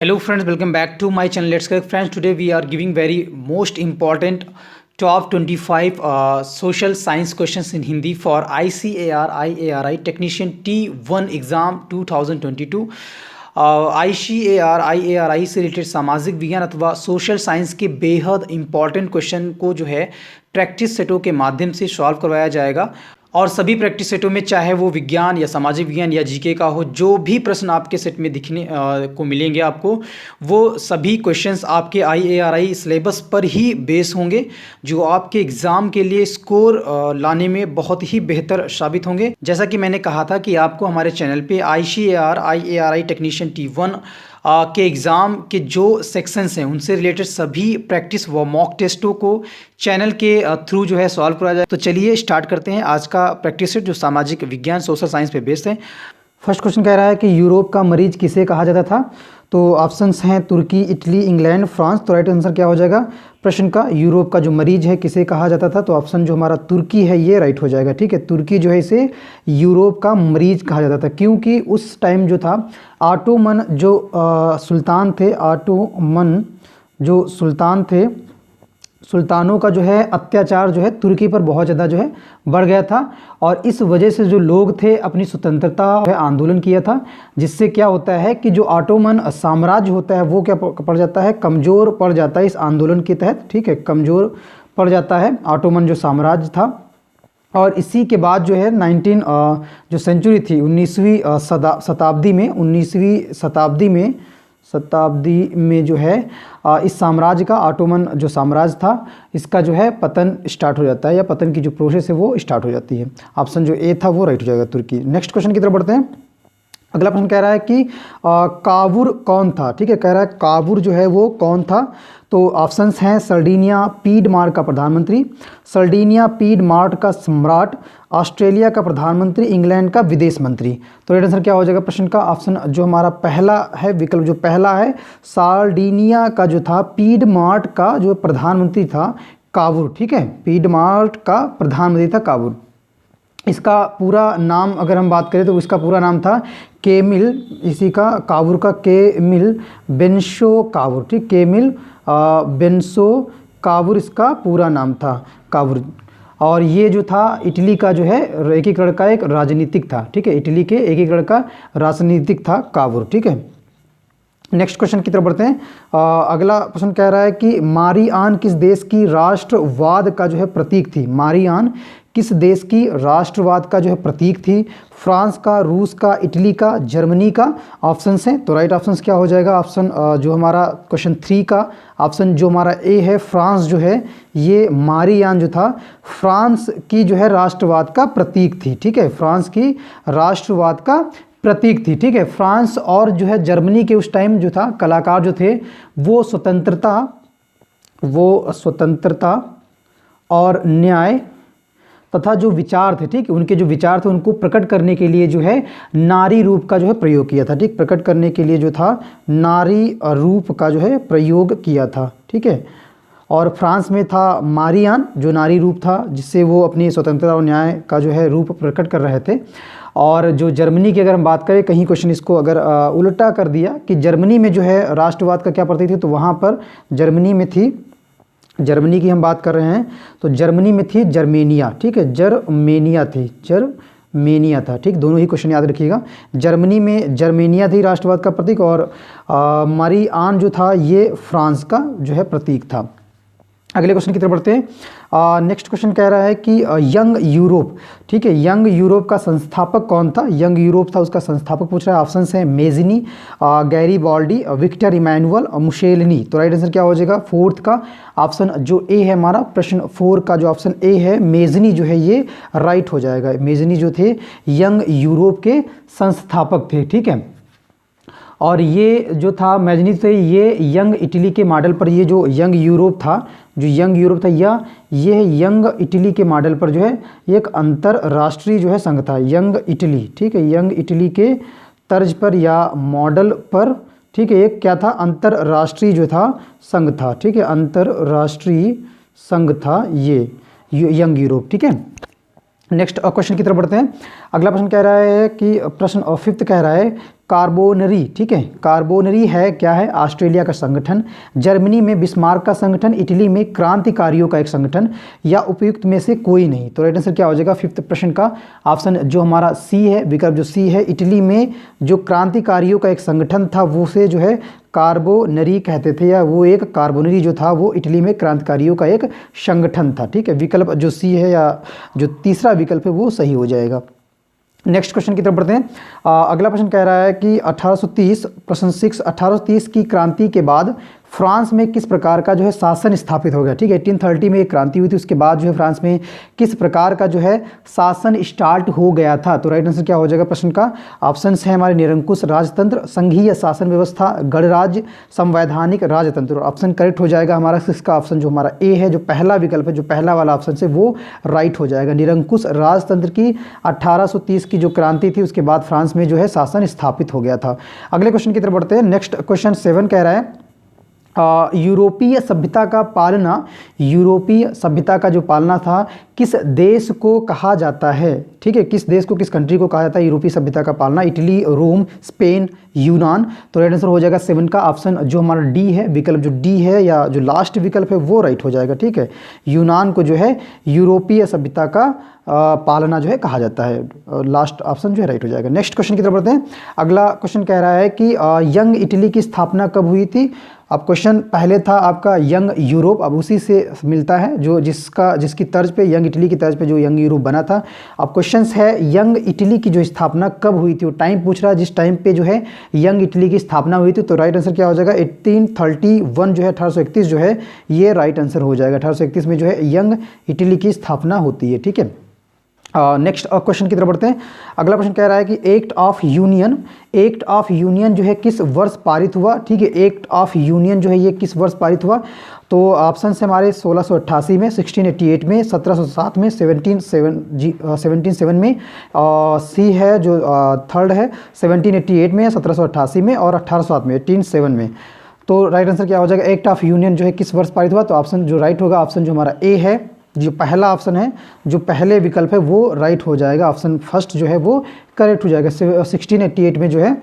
Hello friends, welcome back to my channel. Let's Connect friends. Today we are giving very most important top 25 social science questions in Hindi for ICAR IARI Technician T1 exam 2022. ICAR IARI से related सामाजिक विज्ञान अथवा social science के बेहद important question को जो है practice सेटों के माध्यम से सॉल्व करवाया जाएगा। और सभी प्रैक्टिस सेटों में चाहे वो विज्ञान या सामाजिक विज्ञान या जीके का हो, जो भी प्रश्न आपके सेट में दिखने को मिलेंगे आपको, वो सभी क्वेश्चंस आपके IARI सिलेबस पर ही बेस होंगे, जो आपके एग्ज़ाम के लिए स्कोर लाने में बहुत ही बेहतर साबित होंगे। जैसा कि मैंने कहा था कि आपको हमारे चैनल पे ICAR IARI टेक्नीशियन T1 के एग्ज़ाम के जो सेक्शंस हैं उनसे रिलेटेड सभी प्रैक्टिस व मॉक टेस्टों को चैनल के थ्रू जो है सॉल्व करा जाए। तो चलिए स्टार्ट करते हैं आज का प्रैक्टिस सेट जो सामाजिक विज्ञान सोशल साइंस पे बेस्ड है। फर्स्ट क्वेश्चन कह रहा है कि यूरोप का मरीज किसे कहा जाता था। तो ऑप्शंस हैं तुर्की, इटली, इंग्लैंड, फ्रांस। तो राइट आंसर क्या हो जाएगा प्रश्न का, यूरोप का जो मरीज है किसे कहा जाता था। तो ऑप्शन जो हमारा तुर्की है ये राइट हो जाएगा। ठीक है, तुर्की जो है इसे यूरोप का मरीज कहा जाता था, क्योंकि उस टाइम जो था ऑटोमन जो सुल्तान थे, ऑटोमन जो सुल्तान थे, सुल्तानों का जो है अत्याचार जो है तुर्की पर बहुत ज़्यादा जो है बढ़ गया था। और इस वजह से जो लोग थे अपनी स्वतंत्रता आंदोलन किया था, जिससे क्या होता है कि जो ऑटोमन साम्राज्य होता है वो क्या पड़ जाता है, कमज़ोर पड़ जाता है इस आंदोलन के तहत। ठीक है, कमज़ोर पड़ जाता है ऑटोमन जो साम्राज्य था। और इसी के बाद जो है जो सेंचुरी थी 19वीं शताब्दी में जो है इस साम्राज्य का, ऑटोमन जो साम्राज्य था, इसका जो है पतन स्टार्ट हो जाता है, या पतन की जो प्रोसेस है वो स्टार्ट हो जाती है। ऑप्शन जो ए था वो राइट हो जाएगा, तुर्की। नेक्स्ट क्वेश्चन की तरफ बढ़ते हैं। अगला प्रश्न कह रहा है कि कावूर कौन था। ठीक है, कह रहा है कावूर जो है वो कौन था। तो ऑप्शंस हैं सर्डिनिया पीडमार्ट का प्रधानमंत्री, सर्डिनिया पीडमार्ट का सम्राट, ऑस्ट्रेलिया का प्रधानमंत्री, इंग्लैंड का विदेश मंत्री। तो राइट आंसर क्या हो जाएगा प्रश्न का, ऑप्शन जो हमारा पहला है, विकल्प जो पहला है, सार्डिनिया का जो था पीडमार्ट का जो प्रधानमंत्री था कावूर। ठीक है, पीडमार्ट का प्रधानमंत्री था कावूर। इसका पूरा नाम अगर हम बात करें तो इसका पूरा नाम था केमिल, इसी का कावूर का केमिल बेंसो कावूर। ठीक, केमिल बेंसो कावूर इसका पूरा नाम था, कावूर। और ये जो था इटली का जो है एकीकरण का एक राजनीतिक था। ठीक है, इटली के एकीकरण का राजनीतिक था कावूर। ठीक है, नेक्स्ट क्वेश्चन की तरफ बढ़ते हैं। अगला प्रश्न कह रहा है कि मारी आन किस देश की राष्ट्रवाद का जो है प्रतीक थी। मारी आन किस देश की राष्ट्रवाद का जो है प्रतीक थी। फ्रांस का, रूस का, इटली का, जर्मनी का। ऑप्शंस हैं, तो राइट ऑप्शंस क्या हो जाएगा, ऑप्शन जो हमारा क्वेश्चन 3 का ऑप्शन जो हमारा ए है, फ्रांस जो है ये मारी आन जो था फ्रांस की जो है राष्ट्रवाद का प्रतीक थी। ठीक है, फ्रांस की राष्ट्रवाद का प्रतीक थी। ठीक है, फ्रांस और जो है जर्मनी के उस टाइम जो था कलाकार जो थे वो स्वतंत्रता और न्याय तथा जो विचार थे, ठीक, उनके जो विचार थे उनको प्रकट करने के लिए जो है नारी रूप का जो है प्रयोग किया था। ठीक, प्रकट करने के लिए जो था नारी रूप का जो है प्रयोग किया था। ठीक है, और फ्रांस में था मारियान जो नारी रूप था, जिससे वो अपनी स्वतंत्रता और न्याय का जो है रूप प्रकट कर रहे थे। और जो जर्मनी की अगर हम बात करें, कहीं क्वेश्चन इसको अगर उल्टा कर दिया कि जर्मनी में जो है राष्ट्रवाद का क्या प्रतीक थी, तो वहाँ पर जर्मनी में थी, जर्मनी की हम बात कर रहे हैं तो जर्मनी में थी जर्मेनिया। ठीक है, जर्मेनिया था। ठीक, दोनों ही क्वेश्चन याद रखिएगा। जर्मनी में जर्मेनिया थी राष्ट्रवाद का प्रतीक, और मारी आन जो था ये फ्रांस का जो है प्रतीक था। अगले क्वेश्चन की तरफ बढ़ते हैं। नेक्स्ट क्वेश्चन कह रहा है कि यंग यूरोप, ठीक है, यंग यूरोप का संस्थापक कौन था। यंग यूरोप था उसका संस्थापक पूछ रहा है। ऑप्शंस हैं मेजिनी, गैरीबाल्डी, विक्टर इमैनुअल और मुसेलिनी। तो राइट आंसर क्या हो जाएगा फोर्थ का ऑप्शन जो ए है हमारा, प्रश्न 4 का जो ऑप्शन ए है मेजिनी जो है ये राइट हो जाएगा। मेजिनी जो थे यंग यूरोप के संस्थापक थे। ठीक है, और ये जो था मैजनी थे ये यंग इटली के मॉडल पर, ये जो यंग यूरोप था या ये यंग इटली के मॉडल पर जो है एक अंतरराष्ट्रीय जो है संघ था यंग इटली। ठीक है, यंग इटली के तर्ज पर या मॉडल पर। ठीक है, एक क्या था अंतरराष्ट्रीय जो था संघ था। ठीक है, अंतरराष्ट्रीय संघ था ये यंग यूरोप। ठीक है, नेक्स्ट क्वेश्चन की तरफ बढ़ते हैं। अगला प्रश्न कह रहा है कि प्रश्न 5th कह रहा है कार्बोनरी, ठीक है, कार्बोनरी है क्या है, ऑस्ट्रेलिया का संगठन। जर्मनी में बिस्मार्क का संगठन, इटली में क्रांतिकारियों का एक संगठन, या उपयुक्त में से कोई नहीं। तो राइट आंसर क्या हो जाएगा फिफ्थ प्रश्न का ऑप्शन जो हमारा सी है, विकल्प जो सी है, इटली में जो क्रांतिकारियों का एक संगठन था वो से जो है कार्बोनरी कहते थे, या वो एक कार्बोनरी जो था वो इटली में क्रांतिकारियों का एक संगठन था, ठीक है। विकल्प जो सी है या जो तीसरा विकल्प है वो सही हो जाएगा। नेक्स्ट क्वेश्चन की तरफ बढ़ते हैं। अगला प्रश्न कह रहा है कि 1830 प्रश्न 6, 1830 की क्रांति के बाद फ्रांस में किस प्रकार का जो है शासन स्थापित हो गया, ठीक है। 1830 में एक क्रांति हुई थी, उसके बाद जो है फ्रांस में किस प्रकार का जो है शासन स्टार्ट हो गया था। तो राइट आंसर क्या हो जाएगा प्रश्न का, ऑप्शंस है हमारे निरंकुश राजतंत्र, संघीय शासन व्यवस्था, गणराज्य, संवैधानिक राजतंत्र। ऑप्शन करेक्ट हो जाएगा हमारा इसका ऑप्शन जो हमारा ए है, जो पहला विकल्प है, जो पहला वाला ऑप्शन है वो राइट हो जाएगा। निरंकुश राजतंत्र की 1830 की जो क्रांति थी उसके बाद फ्रांस में जो है शासन स्थापित हो गया था। अगले क्वेश्चन की तरफ बढ़ते हैं। नेक्स्ट क्वेश्चन 7 कह रहा है यूरोपीय सभ्यता का पालना, यूरोपीय सभ्यता का जो पालना था किस देश को कहा जाता है, ठीक है। किस देश को, किस कंट्री को कहा जाता है यूरोपीय सभ्यता का पालना, इटली, रोम, स्पेन, यूनान। तो राइट आंसर हो जाएगा 7 का ऑप्शन जो हमारा डी है, विकल्प जो डी है या जो लास्ट विकल्प है वो राइट हो जाएगा, ठीक है। यूनान को जो है यूरोपीय सभ्यता का पालना जो है कहा जाता है, लास्ट ऑप्शन जो है राइट हो जाएगा। नेक्स्ट क्वेश्चन की तरफ बढ़ते हैं। अगला क्वेश्चन कह रहा है कि यंग इटली की स्थापना कब हुई थी। अब क्वेश्चन पहले था आपका यंग यूरोप, अब उसी से मिलता है जो जिसकी तर्ज पे, यंग इटली की तर्ज पे जो यंग यूरोप बना था। अब क्वेश्चन है यंग इटली की जो स्थापना कब हुई थी, वो टाइम पूछ रहा है जिस टाइम पे जो है यंग इटली की स्थापना हुई थी। तो राइट आंसर क्या हो जाएगा 1831 जो है 1831 जो है ये राइट आंसर हो जाएगा। 1831 में जो है यंग इटली की स्थापना होती है, ठीक है। नेक्स्ट क्वेश्चन की तरफ बढ़ते हैं। अगला प्रश्न कह रहा है कि एक्ट ऑफ यूनियन जो है किस वर्ष पारित हुआ, ठीक है। एक्ट ऑफ यूनियन जो है ये किस वर्ष पारित हुआ। तो ऑप्शन है हमारे 1688 में, 1688 में, 1707 में, 1707 में, सी है जो थर्ड है 1788 में, 1788 में और 1807 में, 187 में। तो राइट आंसर क्या हो जाएगा, एक्ट ऑफ यूनियन जो है किस वर्ष पारित हुआ। तो ऑप्शन जो राइट होगा ऑप्शन जो हमारा ए है, जो पहला ऑप्शन है, जो पहले विकल्प है वो राइट हो जाएगा। ऑप्शन फर्स्ट जो है वो करेक्ट हो जाएगा। 1688 में जो है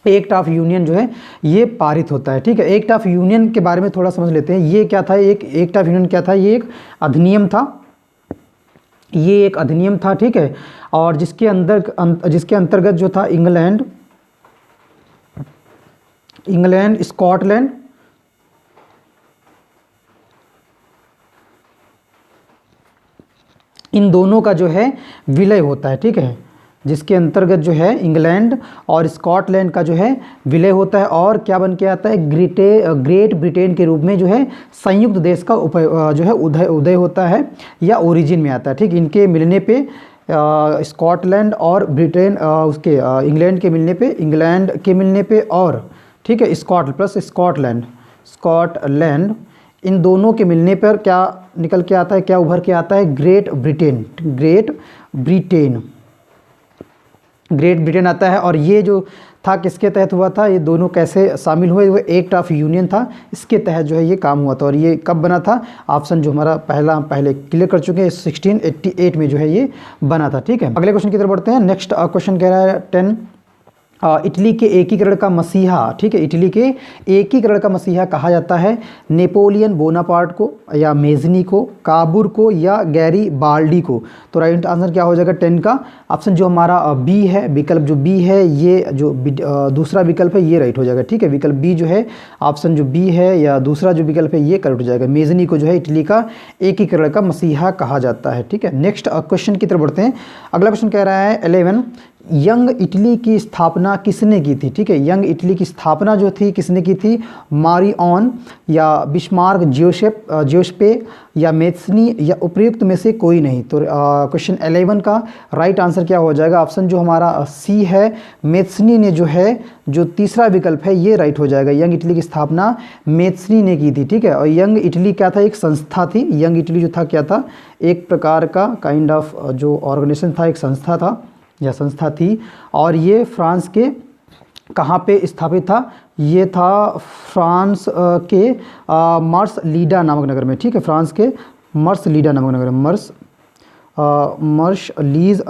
एक्ट ऑफ यूनियन जो है ये पारित होता है, ठीक है। एक्ट ऑफ यूनियन के बारे में थोड़ा समझ लेते हैं। ये क्या था, एक एक्ट ऑफ यूनियन क्या था, ये एक अधिनियम था, ये एक अधिनियम था, ठीक है। और जिसके अंतर्गत जो था इंग्लैंड, स्कॉटलैंड, इन दोनों का जो है विलय होता है, ठीक है। जिसके अंतर्गत जो है इंग्लैंड और स्कॉटलैंड का जो है विलय होता है और क्या बन के आता है, ग्रेट ब्रिटेन के रूप में जो है संयुक्त देश का जो है उदय होता है या ओरिजिन में आता है, ठीक। इनके मिलने पे स्कॉटलैंड और ब्रिटेन उसके इंग्लैंड के मिलने पे और ठीक है स्कॉटलैंड इन दोनों के मिलने पर क्या निकल के आता है, क्या उभर के आता है, ग्रेट ब्रिटेन आता है। और ये जो था किसके तहत हुआ था, ये दोनों कैसे शामिल हुए, वो एक्ट ऑफ यूनियन था, इसके तहत जो है ये काम हुआ था। और ये कब बना था, ऑप्शन जो हमारा पहले क्लियर कर चुके हैं, 1688 में जो है ये बना था, ठीक है। अगले क्वेश्चन की तरफ बढ़ते हैं। नेक्स्ट क्वेश्चन कह रहा है 10 इटली के एकीकरण का मसीहा, ठीक है। इटली के एकीकरण का मसीहा कहा जाता है नेपोलियन बोनापार्ट को या मेजनी को, काबूर को या गैरीबाल्डी को। तो राइट आंसर क्या हो जाएगा 10 का ऑप्शन जो हमारा बी है, विकल्प जो बी है, ये जो दूसरा विकल्प है ये राइट हो जाएगा, ठीक है। विकल्प बी जो है ऑप्शन जो बी है या दूसरा जो विकल्प है ये करेक्ट हो जाएगा। मेजनी को जो है इटली का एकीकरण का मसीहा कहा जाता है, ठीक है। नेक्स्ट क्वेश्चन की तरफ बढ़ते हैं। अगला क्वेश्चन कह रहा है 11 यंग इटली की स्थापना किसने की थी, ठीक है। यंग इटली की स्थापना जो थी किसने की थी, मारी ऑन या बिस्मार्क, जियोस्पे या मेत्सनी या उपयुक्त में से कोई नहीं। तो क्वेश्चन 11 का राइट आंसर क्या हो जाएगा, ऑप्शन जो हमारा सी है, मेत्सनी ने जो है जो तीसरा विकल्प है ये राइट हो जाएगा। यंग इटली की स्थापना मेत्सनी ने की थी, ठीक है। और यंग इटली क्या था, एक संस्था थी। यंग इटली जो था क्या था, एक प्रकार का काइंड ऑफ जो ऑर्गेनाइजेशन था, एक संस्था था या संस्था थी। और ये फ्रांस के कहाँ पे स्थापित था, ये था फ्रांस के मर्स लीडा नामक नगर में, ठीक है। फ्रांस के मर्स लीडा नामक नगर में, मर्सलीज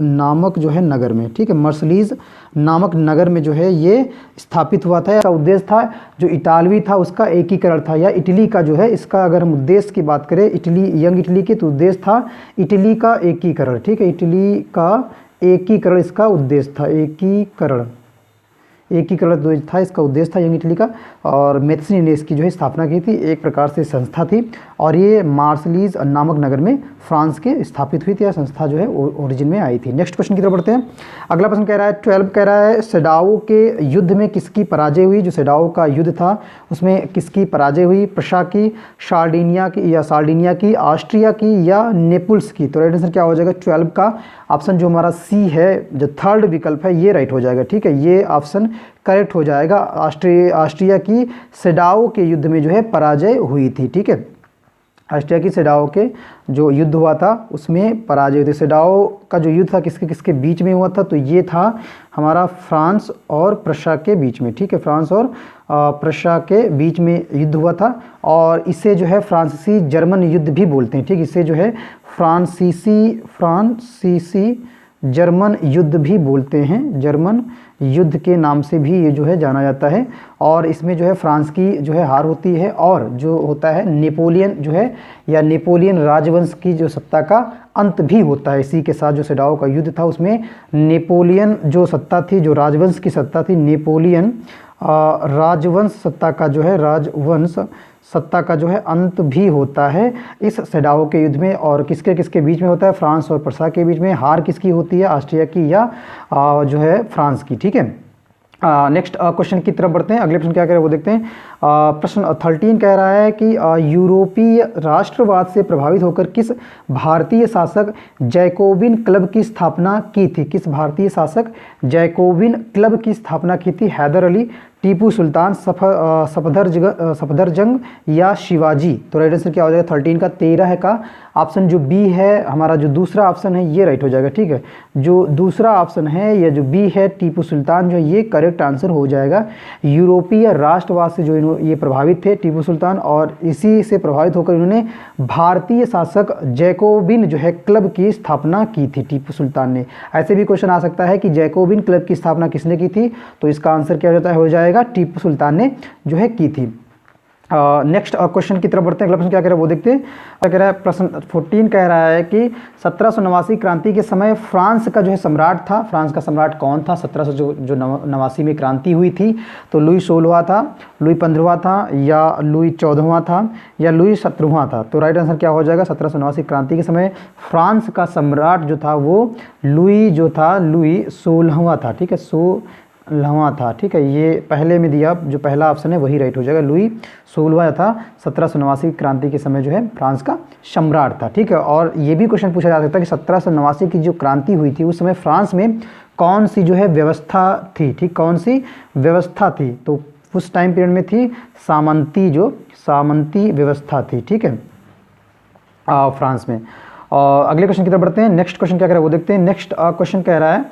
नामक जो है नगर में, ठीक है, मर्सलीज नामक नगर में जो है ये स्थापित हुआ था। इसका उद्देश्य था जो इटालवी था उसका एकीकरण था, या इटली का जो है, इसका अगर हम उद्देश्य की बात करें यंग इटली की, तो उद्देश्य था इटली का एकीकरण, ठीक है, इटली का एकीकरण इसका उद्देश्य था, एकीकरण जो था इसका उद्देश्य था यंग इटली का। और मेथ्सनी ने इसकी जो है स्थापना की थी, एक प्रकार से संस्था थी, और ये मार्सलीज नामक नगर में फ्रांस के स्थापित हुई थी, या संस्था जो है ओरिजिन में आई थी। नेक्स्ट क्वेश्चन की तरफ बढ़ते हैं। अगला प्रश्न कह रहा है 12 कह रहा है सेडाओ के युद्ध में किसकी पराजय हुई। जो सेडाओ का युद्ध था उसमें किसकी पराजय हुई। प्रशा की, सार्डिनिया की, ऑस्ट्रिया की, या नेपल्स की। तो राइट आंसर क्या हो जाएगा 12 का ऑप्शन जो हमारा सी है, जो थर्ड विकल्प है, ये राइट हो जाएगा, ठीक है, ये ऑप्शन करेक्ट हो जाएगा। ऑस्ट्रिया की सेडाओ के युद्ध में जो है पराजय हुई थी, ठीक है, ऑस्ट्रिया की सेडाओ के जो युद्ध हुआ था उसमें पराजय हुई थी। सेडाओ का जो युद्ध था किसके किसके बीच में हुआ था, तो ये था हमारा फ्रांस और प्रशा के बीच में, ठीक है, फ्रांस और प्रशा के बीच में युद्ध हुआ था, और इसे जो है फ्रांसीसी जर्मन युद्ध भी बोलते हैं, ठीक, इसे जो है फ्रांसीसी जर्मन युद्ध भी बोलते हैं, जर्मन युद्ध के नाम से भी ये जो है जाना जाता है। और इसमें जो है फ्रांस की जो है हार होती है, और जो होता है नेपोलियन जो है, या नेपोलियन राजवंश की जो सत्ता का अंत भी होता है। इसी के साथ जो सेडाओ का युद्ध था उसमें नेपोलियन जो सत्ता थी, जो राजवंश की सत्ता थी, नेपोलियन राजवंश सत्ता का जो है, राजवंश सत्ता का जो है अंत भी होता है इस सेडाओ के युद्ध में। और किसके किसके बीच में होता है, फ्रांस और प्रशा के बीच में। हार किसकी होती है, ऑस्ट्रिया की या जो है फ्रांस की, ठीक है। नेक्स्ट क्वेश्चन की तरफ बढ़ते हैं। अगले प्रश्न क्या कह रहे हैं वो देखते हैं। प्रश्न 13 कह रहा है कि यूरोपीय राष्ट्रवाद से प्रभावित होकर किस भारतीय शासक जैकोबिन क्लब की स्थापना की थी। किस भारतीय शासक जैकोबिन क्लब की स्थापना की थी। हैदर अली, टीपू सुल्तान, सफदरजंग या शिवाजी। तो राइट आंसर क्या हो जाएगा 13 का 13 का ऑप्शन जो बी है हमारा, जो दूसरा ऑप्शन है ये राइट हो जाएगा, ठीक है। जो दूसरा ऑप्शन है या जो बी है टीपू सुल्तान, जो ये करेक्ट आंसर हो जाएगा। यूरोपीय राष्ट्रवाद से जो ये प्रभावित थे टीपू सुल्तान, और इसी से प्रभावित होकर इन्होंने भारतीय शासक जैकोबिन जो है क्लब की स्थापना की थी टीपू सुल्तान ने। ऐसे भी क्वेश्चन आ सकता है कि जैकोबिन क्लब की स्थापना किसने की थी, तो इसका आंसर क्या हो जाएगा टीपू सुल्तान ने जो है की थी। नेक्स्ट क्वेश्चन की तरफ बढ़ते हैं। अगला प्रश्न क्या कह रहा है वो देखते हैं। क्या कह रहा है प्रश्न 14 कह रहा है कि 1789 क्रांति के समय फ्रांस का जो है सम्राट था। फ्रांस का सम्राट कौन था 1789 में क्रांति हुई थी। तो लुई 16वां था, लुई 15वां था, या लुई 14वां था, या लुई 17वां था। तो राइट आंसर क्या हो जाएगा 1789 क्रांति के समय फ्रांस का सम्राट जो था वो लुई जो था लुई 16वां था, ठीक है, 16वां था, ठीक है। ये पहले में दिया जो पहला ऑप्शन है वही राइट हो जाएगा। लुई 16वां था 1789 क्रांति के समय जो है फ्रांस का सम्राट था, ठीक है। और ये भी क्वेश्चन पूछा जा सकता है कि 1789 की जो क्रांति हुई थी उस समय फ्रांस में कौन सी जो है व्यवस्था थी, ठीक, कौन सी व्यवस्था थी। तो उस टाइम पीरियड में थी सामंती व्यवस्था थी, ठीक है, फ्रांस में। और अगले क्वेश्चन की तरफ बढ़ते हैं। नेक्स्ट क्वेश्चन क्या कह रहा है वो देखते हैं। नेक्स्ट क्वेश्चन कह रहा है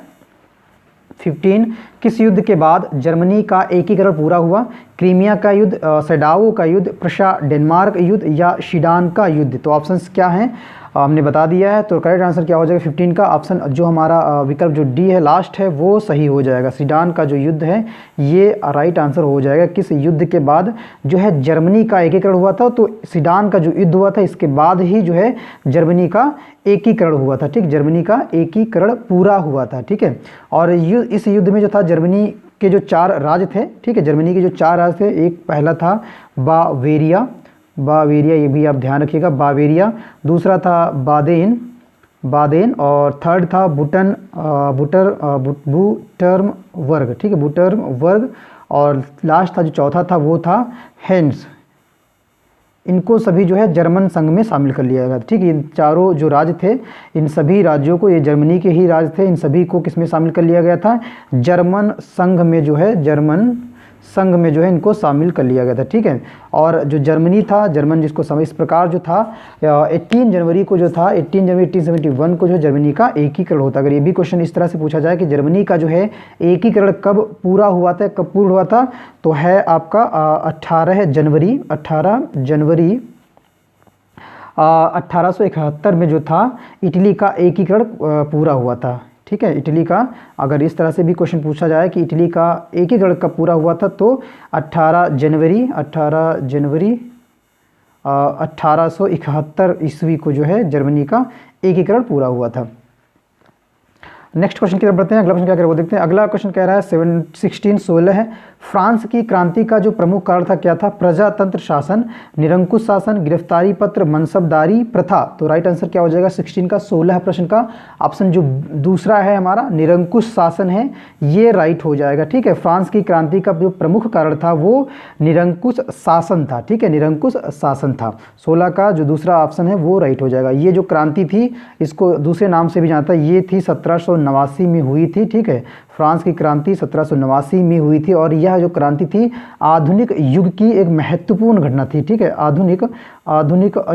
15 किस युद्ध के बाद जर्मनी का एकीकरण पूरा हुआ। क्रीमिया का युद्ध, सेडाओ का युद्ध, प्रशा डेनमार्क युद्ध, या शिडान का युद्ध। तो ऑप्शंस क्या हैं हमने बता दिया है। तो करेक्ट आंसर क्या हो जाएगा 15 का ऑप्शन जो हमारा विकल्प जो डी है लास्ट है वो सही हो जाएगा। शिडान का जो युद्ध है ये राइट आंसर हो जाएगा। किस युद्ध के बाद जो है जर्मनी का एकीकरण हुआ था, तो शिडान का जो युद्ध हुआ था इसके बाद ही जो है जर्मनी का एकीकरण हुआ था, ठीक, जर्मनी का एकीकरण पूरा हुआ था, ठीक है। और इस युद्ध में जो था जर्मनी के जो 4 राज्य थे, ठीक है, जर्मनी के जो 4 राज्य थे, एक पहला था बावेरिया, ये भी आप ध्यान रखिएगा, बावेरिया। दूसरा था बादेन, और थर्ड था बूटर्मवर्ग, ठीक है, बूटर्मवर्ग। और लास्ट था जो चौथा था वो था हेंस। इनको सभी जो है जर्मन संघ में शामिल कर लिया गया, ठीक है। इन चारों जो राज्य थे इन सभी राज्यों को, ये जर्मनी के ही राज्य थे, इन सभी को किसमें शामिल कर लिया गया था जर्मन संघ में जो है, जर्मन संघ में जो है इनको शामिल कर लिया गया था, ठीक है। और जो जर्मनी था, जर्मन जिसको इस प्रकार जो था 18 जनवरी को जो था 18 जनवरी 1871 को जो जर्मनी का एकीकरण होता। अगर ये भी क्वेश्चन इस तरह से पूछा जाए कि जर्मनी का जो है एकीकरण कब पूरा हुआ था, कब पूर्ण हुआ था, तो है आपका 18 जनवरी 1871 में जो था इटली का एकीकरण पूरा हुआ था। ठीक है, इटली का अगर इस तरह से भी क्वेश्चन पूछा जाए कि इटली का एकीकरण कब पूरा हुआ था, तो 18 जनवरी 1871 ईस्वी को जो है जर्मनी का एकीकरण पूरा हुआ था। नेक्स्ट क्वेश्चन की तरफ बढ़ते हैं। अगला क्वेश्चन क्या कह रहा है वो देखते हैं। अगला क्वेश्चन कह रहा है 1616 है। फ्रांस की क्रांति का जो प्रमुख कारण था क्या था? प्रजातंत्र शासन, निरंकुश शासन, गिरफ्तारी पत्र, मनसबदारी प्रथा। तो राइट आंसर क्या हो जाएगा 16 का 16 प्रश्न का ऑप्शन जो दूसरा है हमारा निरंकुश शासन है, ये राइट हो जाएगा। ठीक है, फ्रांस की क्रांति का जो प्रमुख कारण था वो निरंकुश शासन था। ठीक है, निरंकुश शासन था। 16 का जो दूसरा ऑप्शन है वो राइट हो जाएगा। ये जो क्रांति थी इसको दूसरे नाम से भी जानता है, ये थी 1789 में हुई थी। ठीक है, फ्रांस की क्रांति 1789 में हुई थी और यह जो क्रांति थी आधुनिक युग की एक महत्वपूर्ण घटना थी। ठीक है, आधुनिक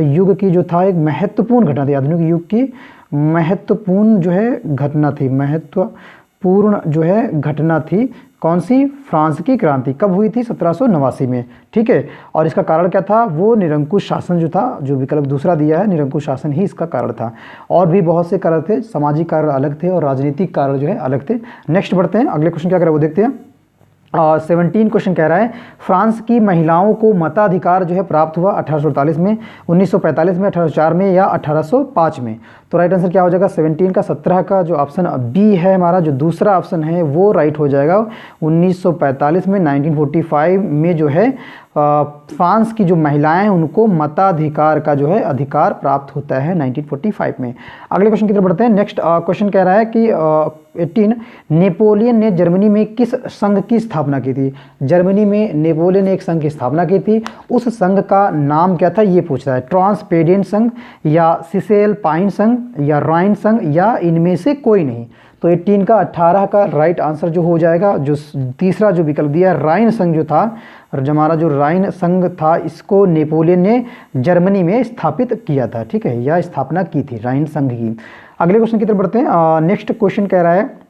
युग की जो था एक महत्वपूर्ण घटना थी, आधुनिक युग की महत्वपूर्ण जो है घटना थी, महत्वपूर्ण जो है घटना थी। कौन सी? फ्रांस की क्रांति कब हुई थी? 1789 में। ठीक है, और इसका कारण क्या था? वो निरंकुश शासन जो था, जो विकल्प दूसरा दिया है निरंकुश शासन ही इसका कारण था। और भी बहुत से कारण थे, सामाजिक कारण अलग थे और राजनीतिक कारण जो है अलग थे। नेक्स्ट बढ़ते हैं, अगले क्वेश्चन क्या कर रहा है वो देखते हैं। 17 क्वेश्चन कह रहा है फ्रांस की महिलाओं को मताधिकार जो है प्राप्त हुआ 1848 में, 1945 में, 1804 में या 1805 में। तो राइट आंसर क्या हो जाएगा 17 का 17 का जो ऑप्शन बी है हमारा, जो दूसरा ऑप्शन है वो राइट हो जाएगा। 1945 में, 1945 में जो है फ्रांस की जो महिलाएं हैं उनको मताधिकार का जो है अधिकार प्राप्त होता है 1945 में। अगले क्वेश्चन की तरफ बढ़ते हैं। नेक्स्ट क्वेश्चन कह रहा है कि 18 नेपोलियन ने जर्मनी में किस संघ की स्थापना की थी? जर्मनी में नेपोलियन ने एक संघ की स्थापना की थी, उस संघ का नाम क्या था ये पूछ रहा है। ट्रांसपेडेंट संघ या सिसेल पाइन संघ या राइन संघ या इनमें से कोई नहीं। तो 18 का 18 का राइट आंसर जो हो जाएगा, जो तीसरा जो विकल्प दिया राइन संघ जो था, हमारा जो राइन संघ था इसको नेपोलियन ने जर्मनी में स्थापित किया था। ठीक है, या स्थापना की थी राइन संघ की। अगले क्वेश्चन की तरफ बढ़ते हैं। नेक्स्ट क्वेश्चन कह रहा है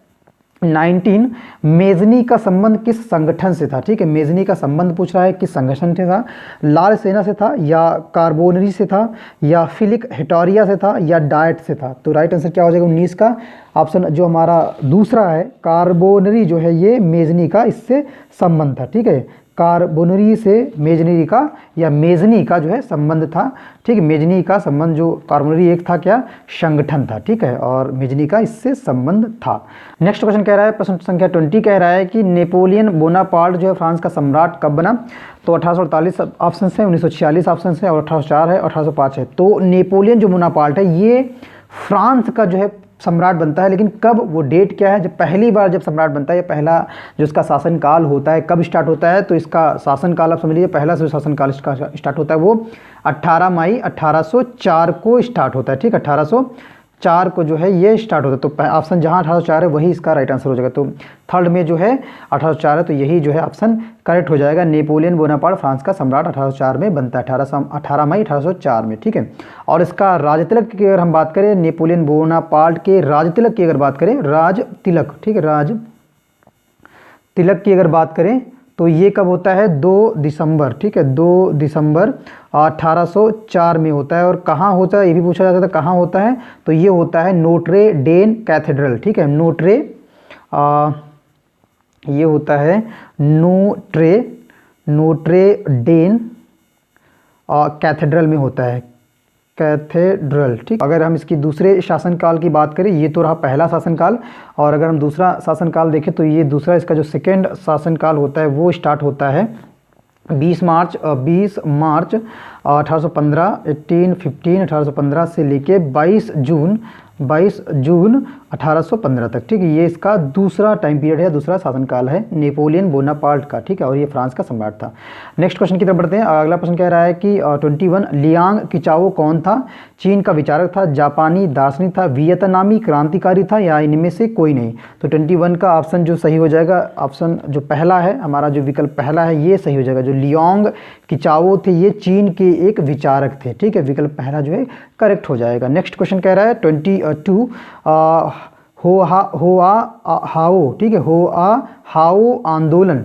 19 मेजनी का संबंध किस संगठन से था? ठीक है, मेजनी का संबंध पूछ रहा है किस संगठन से था? लाल सेना से था या कार्बोनरी से था या फिलिक हिटोरिया से था या डाइट से था? तो राइट आंसर क्या हो जाएगा 19 का ऑप्शन जो हमारा दूसरा है कार्बोनरी जो है ये मेजनी का इससे संबंध था। ठीक है, कार्बोनरी से मेजनी का या मेजनी का जो है संबंध था। ठीक है, मेजनी का संबंध जो कार्बोनरी एक था क्या संगठन था। ठीक है, और मेजनी का इससे संबंध था। नेक्स्ट क्वेश्चन कह रहा है प्रश्न संख्या 20 कह रहा है कि नेपोलियन बोनापार्ट जो है फ्रांस का सम्राट कब बना? तो 1848 ऑप्शन है, 1946 ऑप्शन है और 1804 है, 1805 है। तो नेपोलियन जो बोनापार्ट है ये फ्रांस का जो है सम्राट बनता है, लेकिन कब वो डेट क्या है जब पहली बार जब सम्राट बनता है, या पहला जो इसका शासनकाल होता है कब स्टार्ट होता है? तो इसका शासनकाल आप समझ लीजिए, पहला जो शासनकाल इसका स्टार्ट होता है वो 18 मई 1804 को स्टार्ट होता है। ठीक है, 1804 को जो है ये स्टार्ट होता है। तो ऑप्शन जहाँ 1804 है वही इसका राइट आंसर हो जाएगा। तो थर्ड में जो है 1804 है, तो यही जो है ऑप्शन करेक्ट हो जाएगा। नेपोलियन बोनापार्ट फ्रांस का सम्राट 1804 में बनता है, 18 मई 1804 में। ठीक है, और इसका राजतिलक की अगर हम बात करें, नेपोलियन बोनापार्ट के राजतिलक की अगर बात करें, राजतिलक, ठीक है, राजतिलक की अगर बात करें तो ये कब होता है? 2 दिसंबर। ठीक है, 2 दिसंबर 1804 में होता है। और कहाँ होता है ये भी पूछा जाता था, कहाँ होता है? तो ये होता है नोट्रे डेन कैथेड्रल। ठीक है, ये होता है नोट्रे डेन कैथेड्रल में होता है, कैथेड्रल। ठीक, अगर हम इसकी दूसरे शासनकाल की बात करें, ये तो रहा पहला शासनकाल, और अगर हम दूसरा शासनकाल देखें तो ये दूसरा इसका जो सेकेंड शासनकाल होता है वो स्टार्ट होता है 20 मार्च 1815 1815 से लेके 22 जून 1815 तक। ठीक है, ये इसका दूसरा टाइम पीरियड है, दूसरा शासनकाल है नेपोलियन बोनापार्ट का। ठीक है, और ये फ्रांस का सम्राट था। नेक्स्ट क्वेश्चन की तरफ बढ़ते हैं। अगला प्रश्न कह रहा है कि 21 लियांग किचाओ कौन था? चीन का विचारक था, जापानी दार्शनिक था, वियतनामी क्रांतिकारी था या इनमें से कोई नहीं? तो 21 का ऑप्शन जो सही हो जाएगा, ऑप्शन जो पहला है हमारा, जो विकल्प पहला है ये सही हो जाएगा। जो लियांग किचाओ थे ये चीन के एक विचारक थे। ठीक है, विकल्प पहला जो है करेक्ट हो जाएगा। नेक्स्ट क्वेश्चन कह रहा है 22 हाओ, ठीक है, हाओ आंदोलन,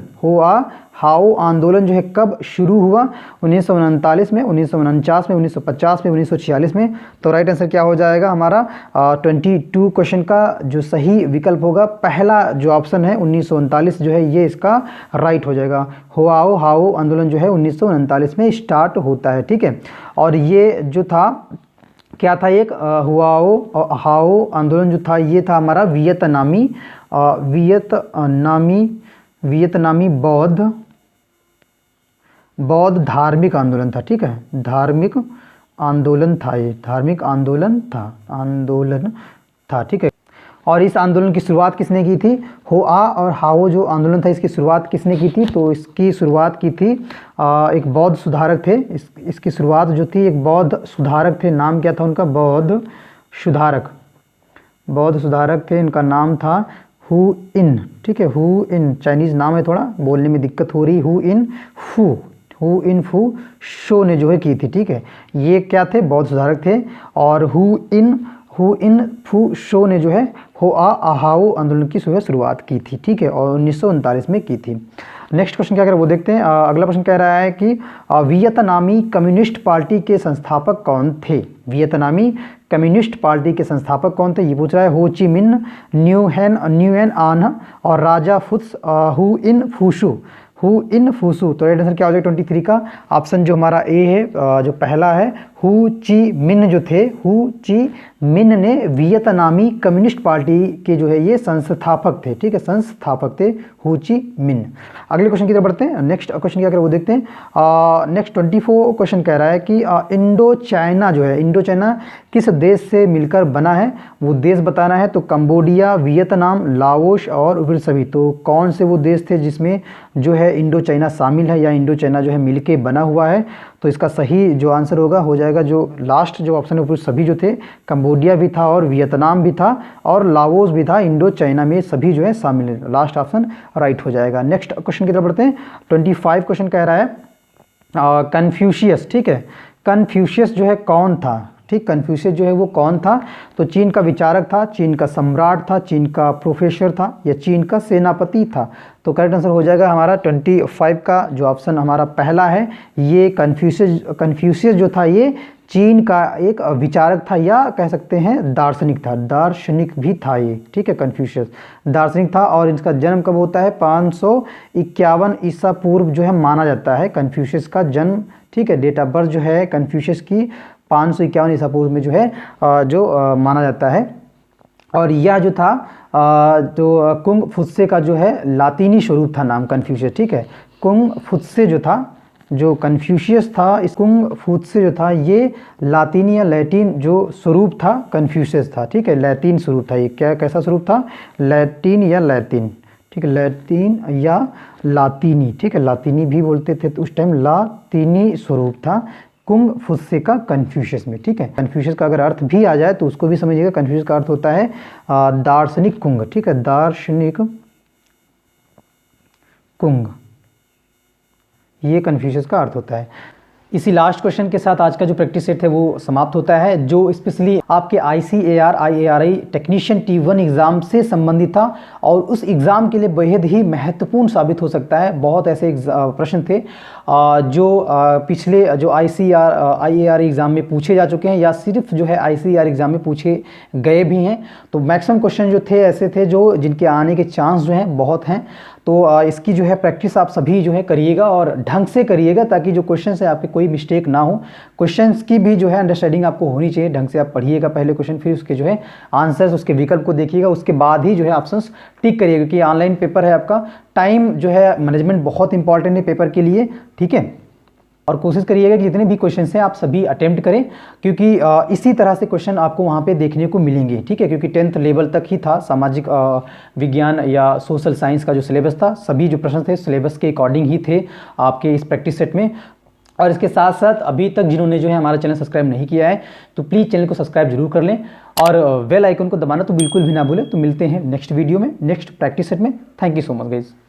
हाओ आंदोलन जो है कब शुरू हुआ? 1939 में, 1949 में, 1950 में, 1946 में। तो राइट आंसर क्या हो जाएगा हमारा 22 क्वेश्चन का जो सही विकल्प होगा पहला जो ऑप्शन है 1939 जो है ये इसका राइट हो जाएगा। हुआओ हाओ आंदोलन जो है 1939 में स्टार्ट होता है, ठीक है। और ये जो था क्या था, एक हुआओ और हाओ आंदोलन जो था ये था हमारा वियतनामी बौद्ध धार्मिक आंदोलन था, ठीक है। धार्मिक आंदोलन था, ये धार्मिक आंदोलन था, ठीक है। और इस आंदोलन की शुरुआत किसने की थी? हुआ और हाओ जो आंदोलन था इसकी शुरुआत किसने की थी? तो इसकी शुरुआत की थी एक बौद्ध सुधारक थे। इसकी शुरुआत जो थी एक बौद्ध सुधारक थे, नाम क्या था उनका? बौद्ध सुधारक थे, इनका नाम था हु इन, ठीक है। हु इन चाइनीज़ नाम है, थोड़ा बोलने में दिक्कत हो रही। हु इन फू शो ने जो है की थी, ठीक है। ये क्या थे? बौद्ध सुधारक थे। और हु इन फू शो ने जो है हाओ आंदोलन की शुरुआत की थी, ठीक है, और 1939 में की थी। नेक्स्ट क्वेश्चन क्या कह रहा है वो देखते हैं। अगला प्रश्न कह रहा है कि वियतनामी कम्युनिस्ट पार्टी के संस्थापक कौन थे? वियतनामी कम्युनिस्ट पार्टी के संस्थापक कौन थे ये पूछ रहा है। हो ची मिन्ह, न्यूएन आन और राजा फुत्स, हु इन फूसू। तो राइट आंसर क्या हो जाएगा 23 का? ऑप्शन जो हमारा ए है, जो पहला है, हु ची मिन्ह जो थे, हु ची मिन्ह ने वियतनामी कम्युनिस्ट पार्टी के जो है ये संस्थापक थे, ठीक है, संस्थापक थे हु ची मिन्ह। अगले क्वेश्चन की तरफ बढ़ते हैं। नेक्स्ट क्वेश्चन क्या करें वो देखते हैं। नेक्स्ट 24 क्वेश्चन कह रहा है कि इंडो चाइना जो है, इंडो चाइना किस देश से मिलकर बना है? वो देश बताना है। तो कंबोडिया, वियतनाम, लाओस और फिर सभी। तो कौन से वो देश थे जिसमें जो है इंडो चाइना शामिल है या इंडो चाइना जो है मिलके बना हुआ है? तो इसका सही जो आंसर होगा हो जाएगा जो लास्ट जो ऑप्शन है वो सभी जो थे, कंबोडिया भी था और वियतनाम भी था और लाओस भी था, इंडो चाइना में सभी जो है शामिल है। लास्ट ऑप्शन राइट हो जाएगा। नेक्स्ट क्वेश्चन की तरफ बढ़ते हैं। 25 क्वेश्चन कह रहा है कन्फ्यूशियस, ठीक है। कन्फ्यूशियस जो है कौन था? ठीक, कन्फ्यूशियस जो है वो कौन था? तो चीन का विचारक था, चीन का सम्राट था, चीन का प्रोफेसर था या चीन का सेनापति था? तो करेक्ट आंसर हो जाएगा हमारा 25 का जो ऑप्शन हमारा पहला है। ये कन्फ्यूशियस जो था ये चीन का एक विचारक था या कह सकते हैं दार्शनिक था, दार्शनिक भी था ये, ठीक है। कन्फ्यूशियस दार्शनिक था और इसका जन्म कब होता है? 551 ईसा पूर्व जो है माना जाता है कन्फ्यूशियस का जन्म, ठीक है। डेट ऑफ बर्थ जो है कन्फ्यूशियस की 551 ईसा पूर्व में जो है माना जाता है। और यह जो था तो कुंग फुत्से का जो है लातीनी स्वरूप था नाम कन्फ्यूशियस, ठीक है। कुंग फुत्से जो था, जो कन्फ्यूशियस था, इस कुंग फुत्से जो था ये लातीनी या लैटिन जो स्वरूप था कन्फ्यूशियस था, ठीक है। लैटिन स्वरूप था ये, क्या कैसा स्वरूप था? लैटिन या लैटिन, ठीक है, लैटिन या लातीनी, ठीक है। लातीनी भी बोलते थे तो उस टाइम लातीनी स्वरूप था कुंग फुत्से का कन्फ्यूशियस में, ठीक है। कन्फ्यूशियस का अगर अर्थ भी आ जाए तो उसको भी समझिएगा। कन्फ्यूशियस का अर्थ होता है दार्शनिक कुंग, ठीक है, दार्शनिक कुंग, ये कन्फ्यूशियस का अर्थ होता है। इसी लास्ट क्वेश्चन के साथ आज का जो प्रैक्टिस सेट है वो समाप्त होता है, जो स्पेशली आपके ICAR IARI technician T1 exam से संबंधित था और उस एग्ज़ाम के लिए बेहद ही महत्वपूर्ण साबित हो सकता है। बहुत ऐसे प्रश्न थे जो पिछले जो ICAR IARI एग्ज़ाम में पूछे जा चुके हैं या सिर्फ जो है ICAR एग्ज़ाम में पूछे गए भी हैं। तो मैक्सिमम क्वेश्चन जो थे ऐसे थे जो जिनके आने के चांस जो हैं बहुत हैं। तो इसकी जो है प्रैक्टिस आप सभी जो है करिएगा और ढंग से करिएगा ताकि जो क्वेश्चन है आपके कोई मिस्टेक ना हो। क्वेश्चंस की भी जो है अंडरस्टैंडिंग आपको होनी चाहिए। ढंग से आप पढ़िएगा पहले क्वेश्चन, फिर उसके जो है आंसर्स, उसके विकल्प को देखिएगा, उसके बाद ही जो है ऑप्शंस टिक करिएगा। क्योंकि ऑनलाइन पेपर है आपका, टाइम जो है मैनेजमेंट बहुत इंपॉर्टेंट है पेपर के लिए, ठीक है। और कोशिश करिएगा कि जितने भी क्वेश्चन हैं आप सभी अटेम्प्ट करें, क्योंकि इसी तरह से क्वेश्चन आपको वहाँ पे देखने को मिलेंगे, ठीक है। क्योंकि 10th लेवल तक ही था सामाजिक विज्ञान या सोशल साइंस का जो सिलेबस था, सभी जो प्रश्न थे सिलेबस के अकॉर्डिंग ही थे आपके इस प्रैक्टिस सेट में। और इसके साथ साथ अभी तक जिन्होंने जो है हमारा चैनल सब्सक्राइब नहीं किया है तो प्लीज़ चैनल को सब्सक्राइब जरूर कर लें और बेल आइकन को दबाना तो बिल्कुल भी ना भूलें। तो मिलते हैं नेक्स्ट वीडियो में, नेक्स्ट प्रैक्टिस सेट में। Thank you so much guys.